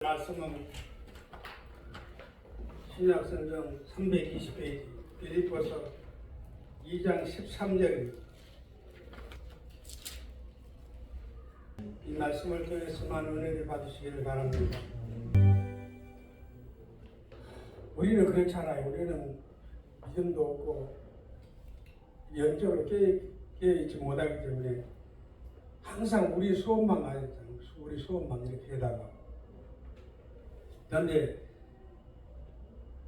말씀은 신약성경 320페이지 빌립보서 2장 13절입니다. 이 말씀을 통해서만 은혜를 받으시기를 바랍니다. 우리는 그렇잖아요. 우리는 믿음도 없고 영적으로 깨어있지 못하기 때문에 항상 우리 소원만 가졌잖아요. 우리 소원만 이렇게 해다가 그런데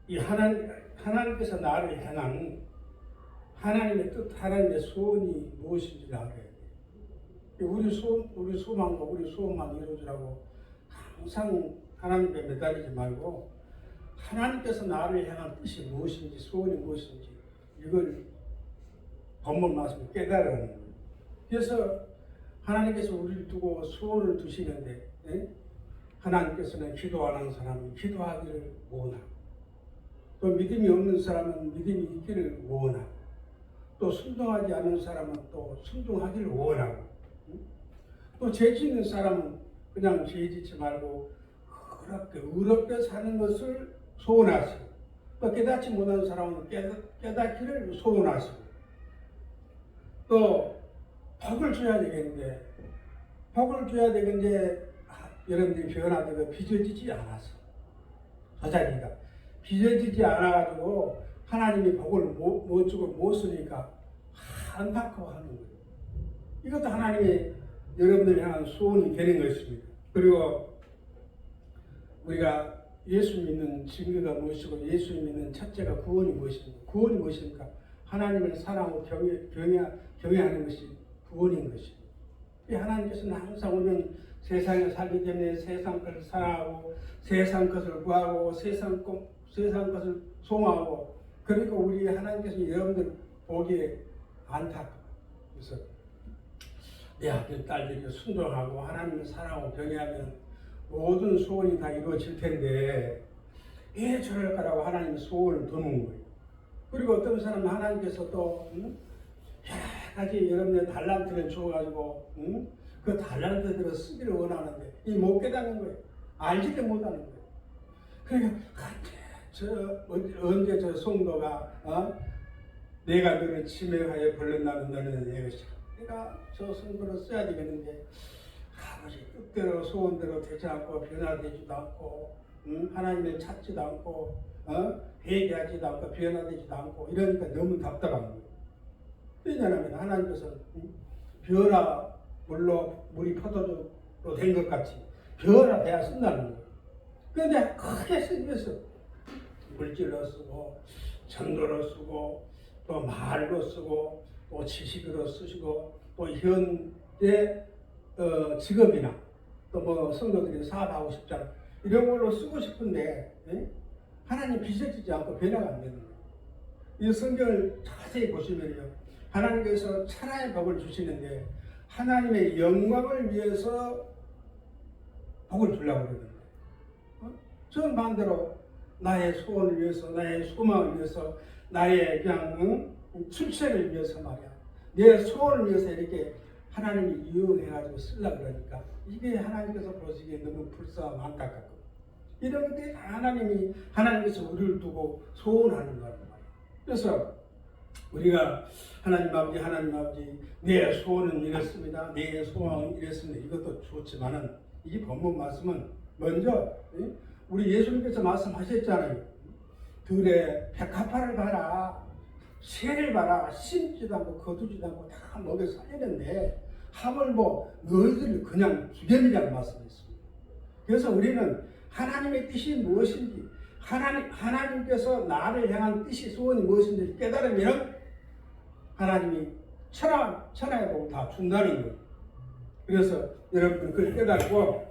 이 하나님께서 나를 향한 하나님의 뜻, 하나님의 소원이 무엇인지를 알아야 돼. 우리 소망과 우리 소원만 이루어주라고 항상 하나님께 매달리지 말고 하나님께서 나를 향한 뜻이 무엇인지 소원이 무엇인지 이걸 본문 말씀을 깨달아야 하는 거예요. 그래서 하나님께서 우리를 두고 소원을 두시는데 하나님께서는 기도하는 사람은 기도하기를 원하고 또 믿음이 없는 사람은 믿음이 있기를 원하고 또 순종하지 않는 사람은 또 순종하기를 원하고 또 죄 짓는 사람은 그냥 죄 짓지 말고 의롭게 사는 것을 소원하시고 또 깨닫지 못하는 사람은 깨닫기를 소원하시고 또 복을 줘야 되겠는데 여러분들이 변화되고 빚어지지 않아서 저자기가 빚어지지 않아가지고 하나님이 복을 못 주고 못 쓰니까 안타까워하는 거예요. 이것도 하나님의 여러분들을 향한 소원이 되는 것입니다. 그리고 우리가 예수 믿는 증거가 무엇이고 예수 믿는 첫째가 구원이 무엇입니까? 구원이 무엇입니까? 하나님을 사랑하고 경외하는 것이 구원인 것입니다. 하나님께서는 항상 우리는 세상에 살기 때문에 세상 것을 사랑하고 세상 것을 구하고 세상 것을 소망하고 그러니까 우리 하나님께서 여러분들 보기에 안타까워요. 그래서 내 아들 딸들이 순종하고 하나님을 사랑하고 경외하면 모든 소원이 다 이루어질 텐데 왜 저럴까라고 하나님의 소원을 두는 거예요. 그리고 어떤 사람은 하나님께서 또 여러 가지 여러분의 달란트를 주어가지고 그 달란트대로 쓰기를 원하는데 이 못 깨닫는 거예요. 알지도 못하는 거예요. 그러니까 언제 저 성도가 내가 너를 치명하여 벌른다는 너는 내 것이야. 내가 저 성도를 써야 되겠는데 아버지 뜻대로 소원대로 되지 않고 변화되지도 않고 하나님을 찾지도 않고 회개하지도 않고 변화되지도 않고 이러니까 너무 답답한 거예요. 왜냐하면 하나님께서 물로 물이 포도주로 된 것 같이 변화돼야 쓴다는 거예요. 그런데 크게 쓰면서 물질로 쓰고 전도로 쓰고 또 말로 쓰고 또 지식으로 쓰시고 또 현대 직업이나 또 뭐 성도들이 사업하고 싶잖아 이런 걸로 쓰고 싶은데 하나님 빚어지지 않고 변화가 안 되는 거예요. 이 성경을 자세히 보시면요 하나님께서 천하의 복을 주시는데 하나님의 영광을 위해서 복을 주려고 그러는 거예요. 저 마음대로 나의 소원을 위해서 나의 소망을 위해서 나의 그냥 출세를 위해서 말이야 내 소원을 위해서 이렇게 하나님이 이용해가지고 쓰려고 그러니까 이게 하나님께서 보시기에 너무 불쌍하고 안타깝고 이런 것들이 다 하나님께서 우리를 두고 소원하는 거란 말이에요. 그래서 우리가 하나님 아버지 내 소원은 이렇습니다. 내 소망은 이렇습니다. 이것도 좋지만은 이 본문 말씀은 먼저 우리 예수님께서 말씀하셨잖아요. 들에 백합화를 봐라. 새를 봐라. 심지도 않고 거두지도 않고 다 먹여 살리는데 하물며 너희들을 그냥 죽였느냐고 말씀했습니다. 그래서 우리는 하나님의 뜻이 무엇인지 하나님께서 나를 향한 뜻이 소원이 무엇인지 깨달으면 하나님이 천하의 복을 다 준다는 거예요. 그래서 여러분들 그걸 깨닫고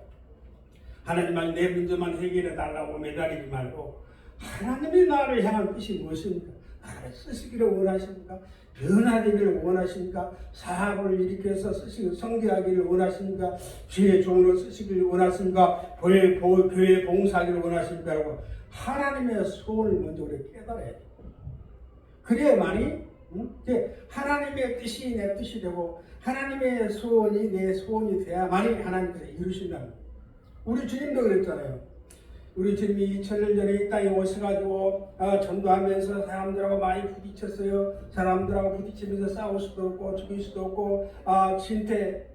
하나님만 내 문제만 해결해 달라고 매달리지 말고 하나님이 나를 향한 뜻이 무엇입니까? 나를 쓰시기를 원하십니까? 변화되기를 원하십니까? 사업을 일으켜서 쓰시고 성대하기를 원하십니까? 주의 종으로 쓰시기를 원하십니까? 교회 봉사하기를 원하십니까? 라고 하나님의 소원을 먼저 우리가 깨달아야 돼요. 그래야만이 하나님의 뜻이 내 뜻이 되고 하나님의 소원이 내 소원이 돼야만이 하나님께서 이루신다는 거예요. 우리 주님도 그랬잖아요. 우리 주님이 2000년 전에 이 땅에 오셔가지고 전도하면서 사람들하고 많이 부딪혔어요. 사람들하고 부딪히면서 싸울 수도 없고 죽일 수도 없고 진퇴양난.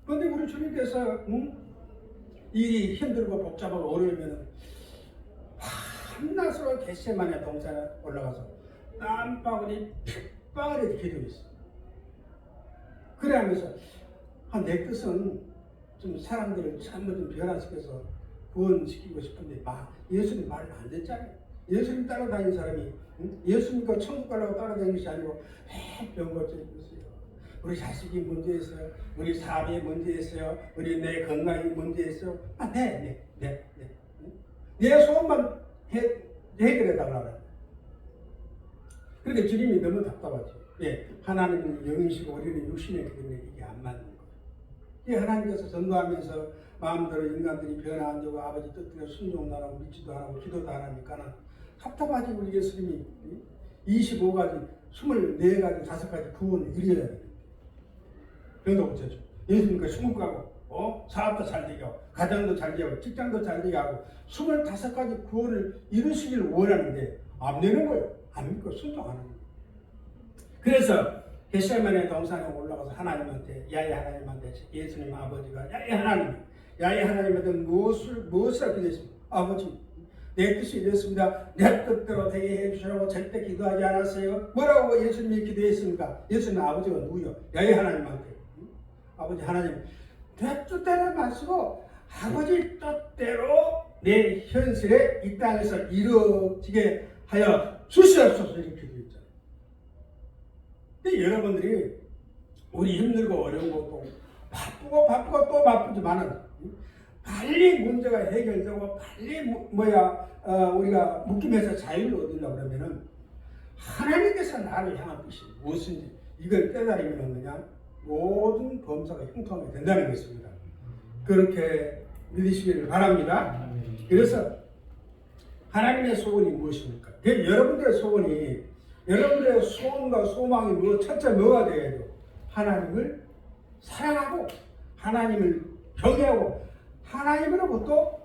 그런데 우리 주님께서 일이 힘들고 복잡하고 어려우면 한낮으로 겟세마네 동산에 올라가서 땀방울이 핏방울이 기도했어요. 그래 하면서 내 뜻은 좀 사람들을 잘못 좀 변화시켜서 구원시키고 싶은데 예수님 말을 안 듣잖아요. 예수님 따라다니는 사람이 예수님과 천국 가려고 따라다니는 것이 아니고 병고쳐 있어요. 우리 자식이 문제 있어요. 우리 사업에 문제 있어요. 우리 내 건강이 문제 있어요. 내 소원만 해결해 달라고. 그러니까 주님이 너무 답답하죠. 하나님은 영이시고 우리는 육신이기 때문에 이게 안 맞는 거예요. 하나님께서 전도하면서 마음대로 인간들이 변화 안 되고 아버지 뜻대로 순종도 안 하고 믿지도 안 하고 기도도 안 하니까는 답답하지. 우리 예수님이 25가지, 24가지, 5가지 구원을 이루어야 돼요. 그런다고 그렇죠. 예수님께 천국 가고 사업도 잘 되게 하고 가정도 잘 되게 하고 직장도 잘 되게 하고 25가지 구원을 이루시기를 원하는데 안 되는 거예요. 안 믿고 순종 안 하는 거예요. 그래서 겟세마네 동산에 올라가서 하나님한테 하나님한테 예수님 아버지가 하나님한테 무엇을 기도했습니까? 아버지, 내 뜻이 이랬습니다. 내 뜻대로 되게 해주시라고 절대 기도하지 않았어요. 뭐라고 예수님이 기도했습니까? 예수님 아버지가 누구요? 하나님한테. 아버지 하나님, 내 뜻대로 마시고 아버지 뜻대로 내 현실에 이 땅에서 이루어지게 하여 주시옵소서 이렇게 기도했잖아요. 근데 여러분들이 우리 힘들고 어려운 것도 바쁘고 또 바쁘지만은 빨리 문제가 해결되고 빨리 우리가 묶임에서 자유를 얻으려고 그러면은 하나님께서 나를 향한 뜻이 무엇인지 이걸 깨달으면 그냥 모든 범사가 형통하게 된다는 것입니다. 그렇게 믿으시기를 바랍니다. 그래서 하나님의 소원이 무엇입니까? 여러분들의 소원과 소망이 첫째 뭐가 되어야 돼요? 하나님을 사랑하고 하나님을 경외하고 하나님으로부터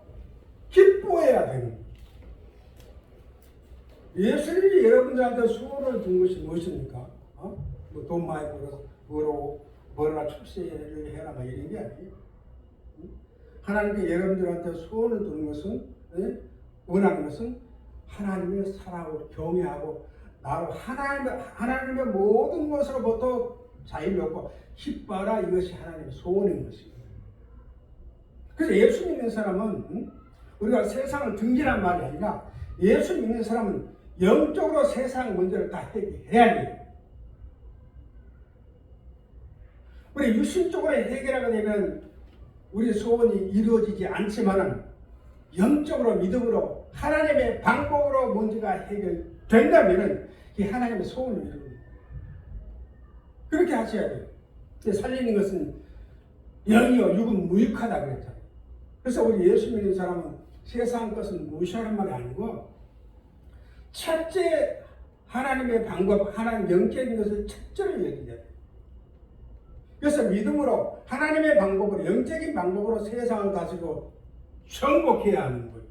기뻐해야 되는 거예요. 예수님이 여러분들한테 소원을 준 것이 무엇입니까? 돈 많이 벌어라 출세를 해라 이런 게 아니에요. 하나님께 여러분들한테 소원을 두는 것은 원하는 것은 하나님을 사랑하고 경외하고 나로 하나님의 모든 것으로부터 자유를 얻고 기뻐하라. 이것이 하나님의 소원인 것입니다. 그래서 예수 믿는 사람은 우리가 세상을 등지란 말이 아니라 예수 믿는 사람은 영적으로 세상 문제를 다 해결해야 돼요. 우리 육신적으로 해결하게 되면 우리 소원이 이루어지지 않지만은 영적으로 믿음으로 하나님의 방법으로 문제가 해결된다면은 이 하나님의 소원을 이루는 그렇게 하셔야 돼요. 살리는 것은 영이요 육은 무익하다 그랬잖아요. 그래서 우리 예수 믿는 사람은 세상 것은 무시하는 말이 아니고 첫째 하나님의 방법, 하나님 영적인 것을 첫째로 여기야 돼요. 그래서 믿음으로 하나님의 방법으로 영적인 방법으로 세상을 다스리고 정복해야 하는 거예요.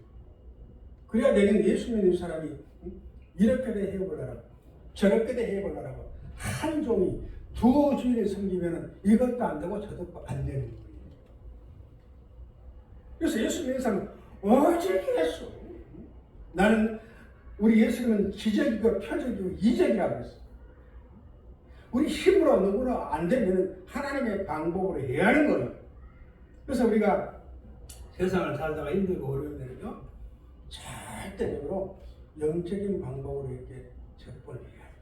그래야 내는 예수 믿는 사람이 이렇게도 해보려고 저렇게도 해보려고 한 종이 두 주인을 섬기면 이것도 안 되고 저것도 안 되는 거예요. 그래서 예수 믿는 사람은 어질했어. 나는 우리 예수님은 기적이고 표적이고 이적이라고 했어. 우리 힘으로 누구나 안 되면 하나님의 방법으로 해야 하는 거예요. 그래서 우리가 세상을 살다가 힘들고 어려우면요 절대적으로 영적인 방법으로 이렇게 접근해야 해요.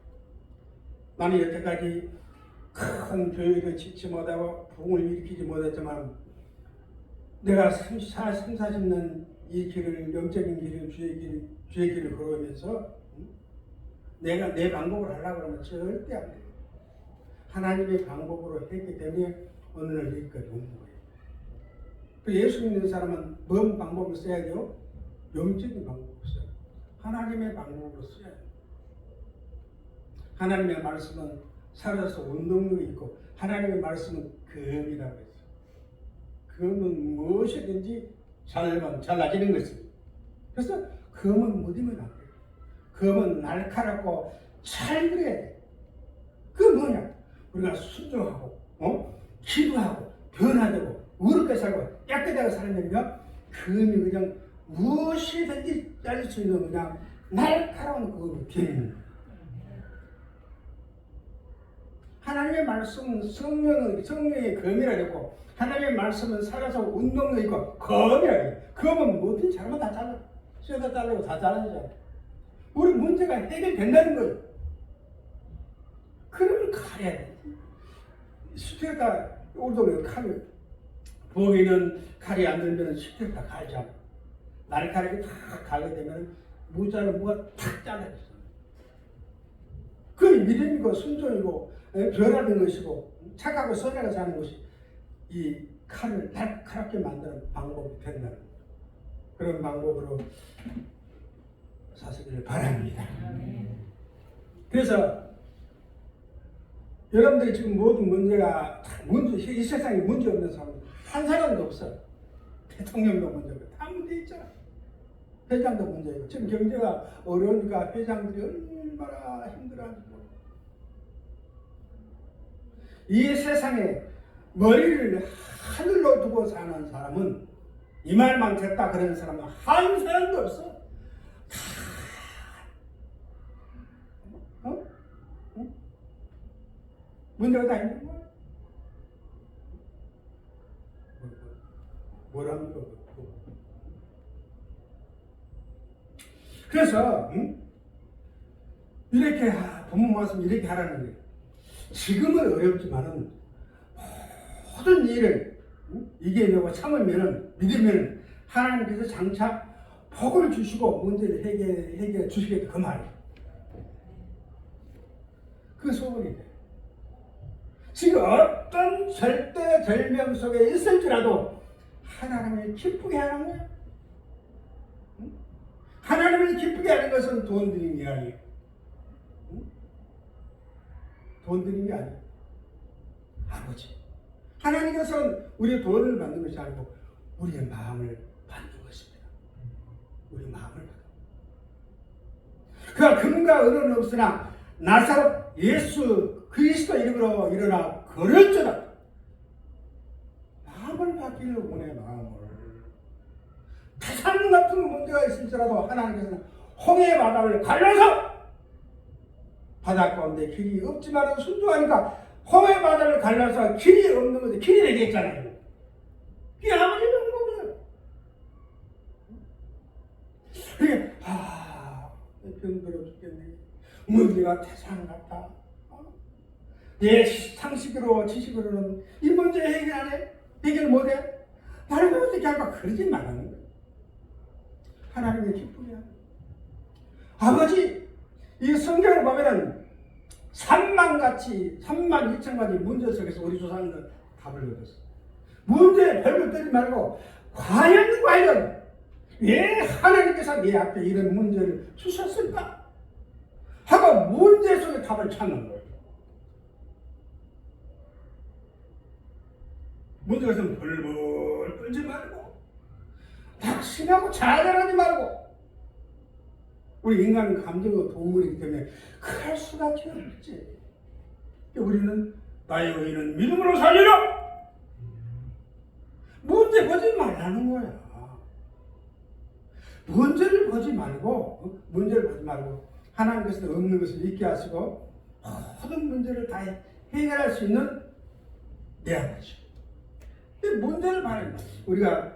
나는 여태까지 큰 교육을 짓지 못하고 부흥을 일으키지 못했지만 내가 40년 이 길을 영적인 길을 주의 길을 걸어오면서 내가 내 방법을 하려고 하면 절대 안 돼요. 하나님의 방법으로 했기 때문에 오늘 여기까지 온 거예요. 그 예수 믿는 사람은 뭔 방법을 써야 돼요? 영적인 방법을 써야 돼요. 하나님의 방법으로 써야 돼요. 하나님의 말씀은 살아서 운동력이 있고 하나님의 말씀은 검이라고 했어요. 검은 무엇이든지 살면 잘나지는 것입니다. 그래서 검은 못 입으면 안 돼요. 검은 날카롭고 잘 그려야 돼. 그게 뭐냐? 우리가 순종하고, 기도하고, 변화되고, 의롭게 살고, 깨끗하게 살면요, 검이 그냥 무엇이든지 잘릴 수 있는 그냥 날카로운 검이 됩니다. 하나님의 말씀은 성령의 검이라 했고, 하나님의 말씀은 살아서 운동도 있고, 검이라 해요. 검은 뭐든 잘못 다 잘라. 쇠다 자르고 다 잘라지잖아요. 우리 문제가 해결된다는 거예요. 그러면 가야 돼. 스테가 우리도 칼을 보기는 칼이 안 들면 스테가 갈잖아. 날카롭게 탁 가게 되면 모자를 뭐가 탁 잘라졌어. 그 믿음이고 순종이고 변화된 것이고 착하고 선하게 사는 것이 이 칼을 날카롭게 만드는 방법이 된다는 거예요. 그런 방법으로 사시기를 바랍니다. 그래서 여러분들이 지금 모든 문제가 이 세상에 문제 없는 사람은 한 사람도 없어요. 대통령도 문제 없고 다 문제 있잖아. 회장도 문제 있고 지금 경제가 어려우니까 회장들이 얼마나 힘들어하는지. 이 세상에 머리를 하늘로 두고 사는 사람은 이 말만 됐다 그러는 사람은 한 사람도 없어. 문제가 다 있는 거야. 뭐랍니까? 그래서 이렇게 본문 말씀 이렇게 하라는 거예요. 지금은 어렵지만은 모든 일을 이겨내고 참으면은 믿으면 하나님께서 장차 복을 주시고 문제를 해결해 주시겠다 그 말이에요. 그 소원이 돼요. 지금 어떤 절대절명 속에 있을지라도 하나님을 기쁘게 하는 거예요. 하나님을 기쁘게 하는 것은 돈 드리는 게 아니에요. 돈 드리는 게 아니에요. 아버지. 하나님께서는 우리의 돈을 받는 것이 아니고 우리의 마음을 받는 것입니다. 우리 마음을 받는. 그가 금과 은은 없으나 나사로 예수 그리스도 이름으로 일어나 걸을지라. 마음을 받기를 원해. 마음을. 가장 나쁜 문제가 있을지라도 하나님께서는 홍해 바다를 갈라서 바다 가운데 길이 없지만 순종하니까 홍해 바다를 갈라서 길이 없는 것에 길이 되게 했잖아요. 그게 아버지는 없는 거예요. 그게 병들어 죽겠네. 문제가 태산 같다. 내 상식으로 지식으로는 이 문제 해결 안 해? 해결 못 해? 나는 어떻게 할까? 그러지 말라는 거예요. 하나님을 기쁘게 하는 아버지, 이 성경을 보면은 3만 2천 가지 문제 속에서 우리 조상들은 답을 얻었어. 문제에 별거 뜨지 말고 과연 왜 하나님께서 내 앞에 이런 문제를 주셨을까? 하고 문제 속에 답을 찾는 거예요. 문제가 있으면 벌벌 떨지 말고 낙심하고 좌절하지 말고. 우리 인간은 감정과 동물이기 때문에 그럴 수밖에 없지. 우리는 나의 의인은 믿음으로 살리라. 문제 보지 말라는 거야. 문제를 보지 말고 하나님께서 없는 것을 잊게 하시고 모든 문제를 다 해결할 수 있는 내 하나님. 문제를 말해요. 우리가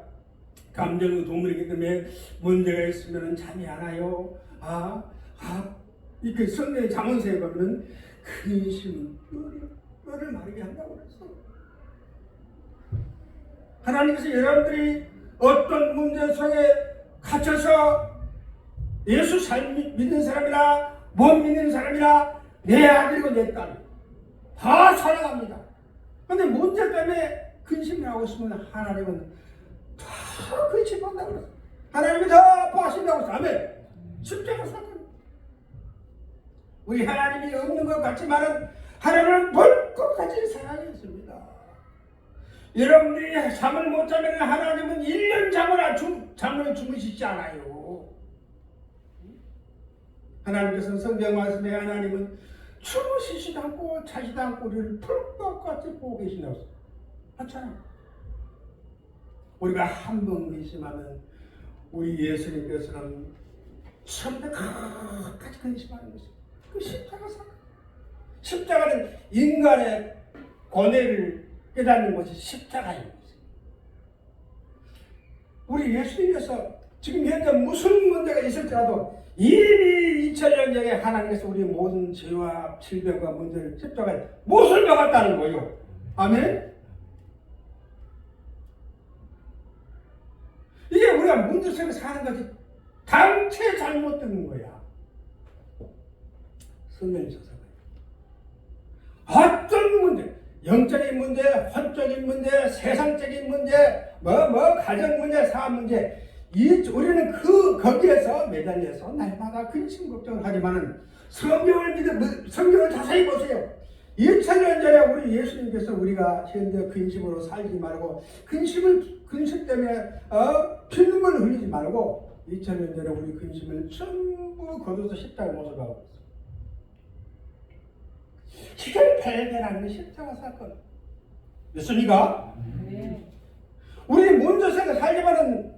감정의 동물이기 때문에 문제가 있으면 잠이 안 와요. 이렇게 성경의 잠언서에 보면 근심은 뼈를 마르게 한다고 그랬어. 하나님께서 여러분들이 어떤 문제 속에 갇혀서 예수 믿는 사람이나 못 믿는 사람이나 내 아들이고 내 딸 다 사랑합니다. 그런데 문제 때문에 근심을 하고 있으면 하나님은 다 근심한다고 그랬어. 하나님이 다 아파하신다고 했어. 아멘. 십자가 사건. 우리 하나님이 없는 것 같지만은 하나님은 볼 것 같이 사랑했습니다. 여러분들이 잠을 못 자면 하나님은 1년 잠을 잠을 주무시지 않아요. 하나님께서는 성경 말씀에 하나님은 주무시지도 않고 자지도 않고 우리를 풀것같이 보고 계신다고 하잖아요. 우리가 한 번 의심하면 우리 예수님께서는 처음부터 끝까지 근심하는 것입니다. 그 십자가 사건. 십자가는 인간의 고뇌를 깨닫는 것이 십자가인 것입니다. 우리 예수님께서 지금 현재 무슨 문제가 있을지라도 이미 2000년 전에 하나님께서 우리 모든 죄와 질병과 문제를 십자가에 못을 박았다는 거예요. 아멘? 이게 우리가 문제 속에 사는 것이 당최 잘못된 거야. 성경에서 어떤 문제, 영적인 문제, 혼적인 문제, 세상적인 문제, 가정 문제, 사업 문제, 우리는 거기에서 매달려서 날마다 근심 걱정을 하지만은 성경을 자세히 보세요. 2000년 전에 우리 예수님께서 우리가 현재 근심으로 살지 말고 근심 때문에 피눈물을 흘리지 말고 2000년 전에 우리 근심을 전부 거둬서 십자가에 못 박았어요. 이걸 발견하는 십자가 사건. 됐습니까? 네. 우리 문제생을 살려면은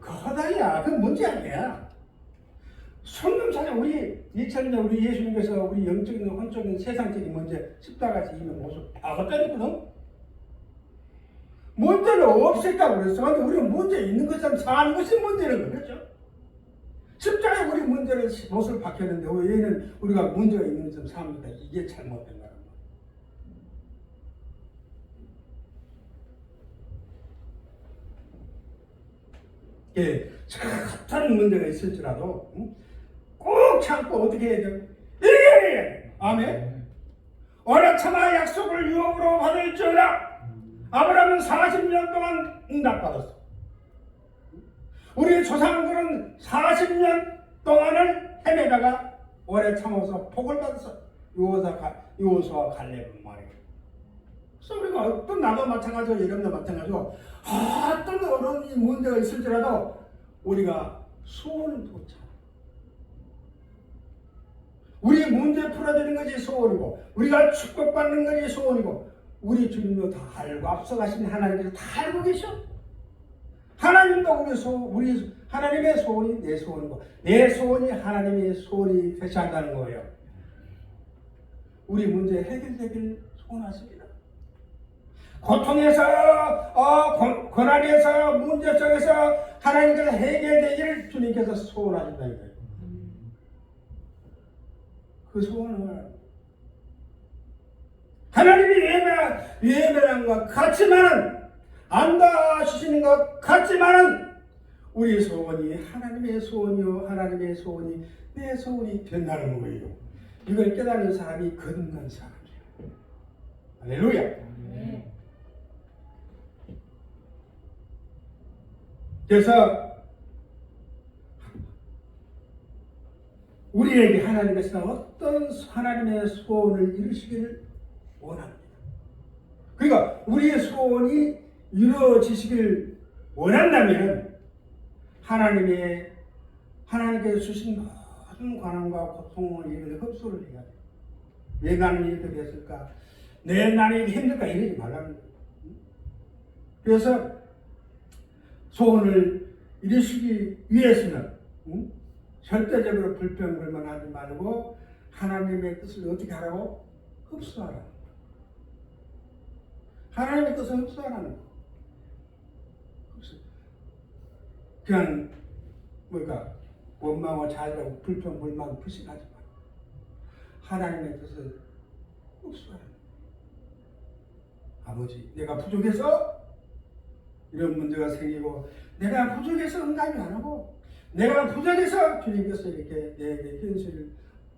거다야. 그건 문제 아니야. 성경 찾아 우리 2000년 우리 예수님께서 우리 영적인, 혼적인, 세상적인 문제 십자가에서 이미 모습 박았다니거든. 문제를 없앴다고 그랬어. 근데 우리는 문제 있는 것처럼 사는 것이 문제는 거죠. 십자가에 우리 문제를 못을 박혔는데 왜 얘는 우리가 문제가 있는 것처럼 삽니까? 이게 잘못된 거야. 예, 같은 문제가 있을지라도 꼭 참고 어떻게 해야 돼요? 이겨야 돼. 아멘. 오래 참아 약속을 유업으로 받을지어다. 아브라함은 40년 동안 응답받았어. 우리 조상들은 40년 동안을 헤매다가 오래 참아서 복을 받았어. 요호수아 갈렙은 말이에요. 그래서 우리가 어떤 나도 마찬가지고 여러분도 마찬가지고 어떤 어려운 문제가 있을지라도 우리가 소원을 뒀잖아. 우리 문제 풀어주는 것이 소원이고 우리가 축복받는 것이 소원이고 우리 주님도 다 알고 앞서가신 하나님께서 다 알고 계셔. 하나님도 우리 하나님의 소원이 내 소원이고 내 소원이 하나님의 소원이 되셔한다는 거예요. 우리 문제 해결되길 소원하십니다. 고통에서 고난에서 문제 속에서 하나님께서 해결되기를 주님께서 소원하신다니까요. 그 소원을 하나님이 예배한 것 같지만은 안다 주시는 것 같지만은 우리 소원이 하나님의 소원이요 하나님의 소원이 내 소원이 된다는 거예요. 이걸 깨닫는 사람이 거듭난 사람이에요. 할렐루야. 네. 그래서 우리에게 하나님께서 어떤 하나님의 소원을 이루시기를 원합니다. 그러니까 우리의 소원이 이루어지시길 원한다면 하나님께서 주신 모든 고난과 고통을 이렇게 흡수를 해야 돼요. 왜 나는 이렇게 됐을까? 나는 이렇게 힘들까? 이러지 말라는 거예요. 그래서 소원을 이루시기 위해서는 절대적으로 불평불만하지 말고 하나님의 뜻을 어떻게 하라고? 흡수하라는 거예요. 하나님의 뜻을 흡수하라는 거예요. 그냥 원망하고 자유하고 불평불만 불신하지 마. 하나님의 뜻을 흡수하라는 거예요. 아버지, 내가 부족해서 이런 문제가 생기고 내가 부족해서 응답이 안 하고 내가 부족해서 주님께서 이렇게 내게 현실을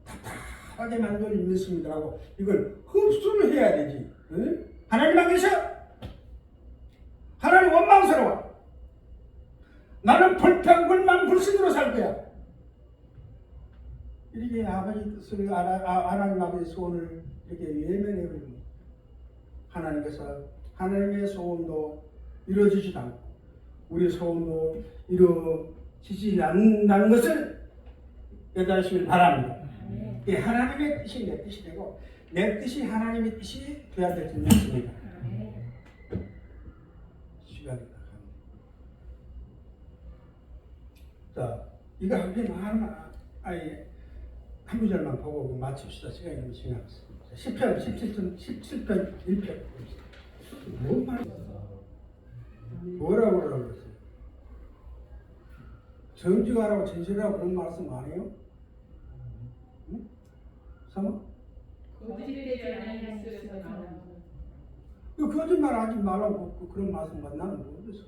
답답하게 만들어 있습니다라고 이걸 흡수를 해야 되지. 응? 하나님 안 계셔? 하나님 원망스러워. 나는 불평불만 불신으로 살 거야. 이렇게 아버지 뜻을 하나님 아버지의 소원을 이렇게 외면해버립니다. 하나님께서 하나님의 소원도 이루어지지도 않고 우리 소원도 이루어지지 않는다는 것을 깨달으시길 바랍니다. 이 하나님의 뜻이 내 뜻이 되고 내 뜻이 하나님의 뜻이 되어야 될 줄 믿습니다. 시간이 다 갑니다. 자, 이거 한 편만 아예 한 구절만 보고 마칩시다. 시간이 너무 지났습니다. 10편, 17편 1편. 뭐라고 그러세요? 정직하라고 진실하라고 그런 말씀 안 해요? 응? 사모? 거짓되지 않는 입술에서 나오는 그 거짓말 하지 말라고 그런 말씀과 나는 모르겠어.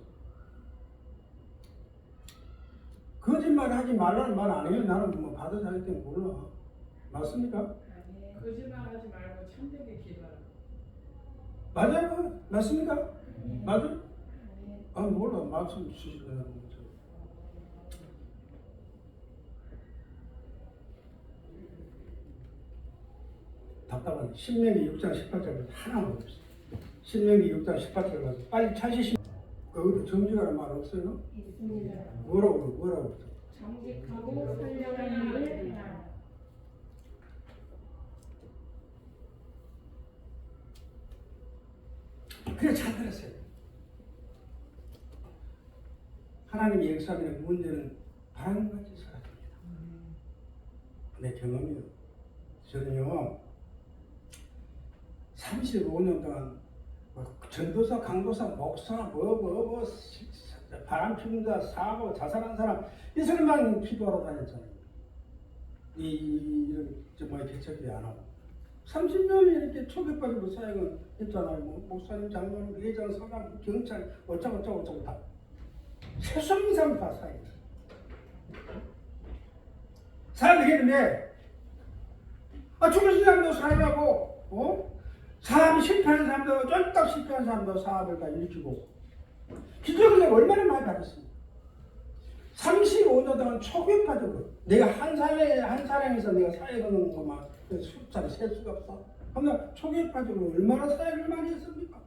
거짓말 하지 말라는 말 안 해요. 나는 뭐 받아 자기 때문에 몰라. 맞습니까? 거짓말하지 말고 참되게 기도하라. 맞아요. 맞습니까? 맞아요? 아 몰라. 말씀 주시더라는 거죠. 답답한 신명기 6장 18절부터 하나만 봅시다. 신명기 6장 18절 가서 빨리 찾으시. 거기도 정직하라는 말 없어요? 있습니다. 뭐라고? 정직하고 선량한 일을 하라. 그래 잘 들었어요. 하나님의 역사하는 문제는 바람같이 사라집니다. 내 경험이요. 저는요 35년 동안 전도사, 강도사, 목사, 바람 피는 자, 사고, 자살한 사람 이 사람만 기도하러 다녔잖아요. 이런 정말 개척이 안 하고 30년 이렇게 초기 빠지고 사역을 했잖아요. 뭐 목사님, 장로님, 회장, 사장, 경찰 어쩌고 다 세수없는 사람 다 사역했어요. 사역을 했는데 죽으신 사람도 사역하고 사업이 실패하는 사람도 쫄딱 실패하는 사람도 사업을 다 일으키고 기적을 내가 얼마나 많이 받았습니까? 35년 동안 초기파적으로 내가 한 사람에서 내가 사역하는 것만 숫자를 셀 수가 없어. 그러면 초기파적으로 얼마나 사역을 많이 했습니까?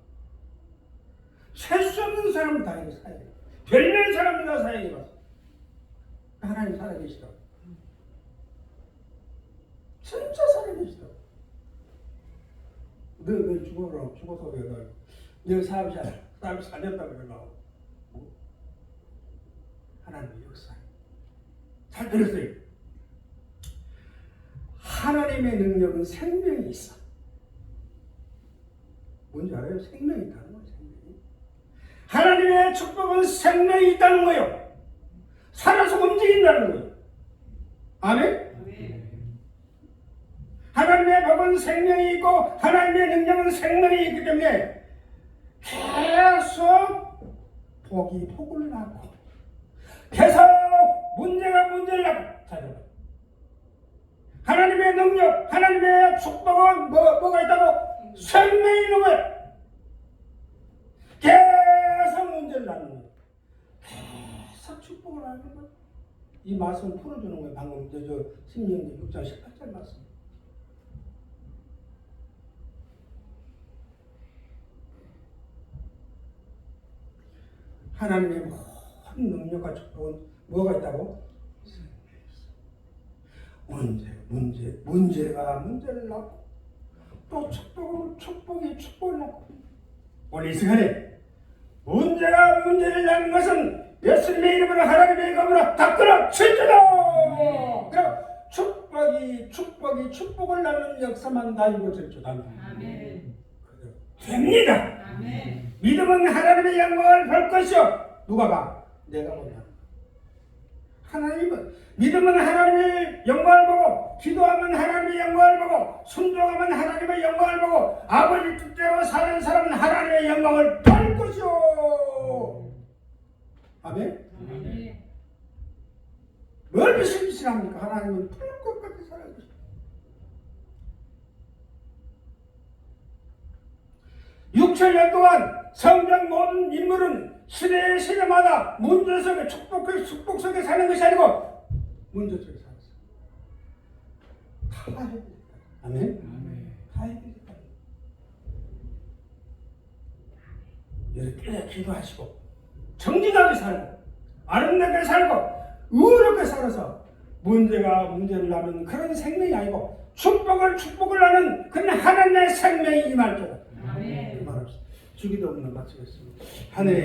셀 수 없는 사람은 다 이렇게 사역해. 별별 사람들 다 사역해봤어. 하나님 살아계시더라고. 진짜 살아계시더라고. 너 죽어서 내가 너 사업이 살렸다고 그러고 하나님의 역사 잘 들었어요. 하나님의 능력은 생명이 있어. 뭔지 알아요? 생명이 있다는 거예요. 생명이. 하나님의 축복은 생명이 있다는 거예요. 살아서 움직인다는 거예요. 아멘? 하나님의 복은 생명이 있고 하나님의 능력은 생명이 있기 때문에 계속 복이 복을 낳고 계속 문제가 문제를 낳고 자녀. 하나님의 능력, 하나님의 축복은 뭐가 있다고? 생명이 있는 거예요. 계속 문제를 낳는 거예요. 계속 축복을 하는 거예요. 이 말씀을 풀어주는 거예요. 방금 저 신명기 6장 18절 말씀. 하나님의 모든 능력과 축복은 뭐가 있다고? 문제가 문제를 낳고 또 축복이 축복을 낳고 오늘 이 시간에 문제가 문제를 낳는 것은 예수님의 이름으로 하나님의 이름으로 다 끊어칠지다. 그럼 축복을 낳는 역사만 다 이루어질 줄 압니다. 아멘. 됩니다. 아멘. 믿음은 하나님의 영광을 볼 것이요. 누가 봐? 내가 본다. 하나님은 믿음은 하나님의 영광을 보고 기도하면 하나님의 영광을 보고 순종하면 하나님의 영광을 보고 아버지 뜻대로 사는 사람은 하나님의 영광을 볼 것이요. 아멘? 아멘. 뭘 비실비실합니까? 하나님은 풀 것 같이 살아야 되죠. 6,000년 동안 성경 모든 인물은 시대마다 문제 속에 축복 속에 사는 것이 아니고 문제 속에 살았어요. 다 해야 되니까. 아멘? 다 해야 되니까. 이렇게 기도하시고 정직하게 살고 아름답게 살고 의롭게 살아서 문제를 나는 그런 생명이 아니고 축복을 나는 그런 하나님의 생명이 임할 줄. 아멘. 그 말 없이 주기도 없는 마치겠습니다. 하늘의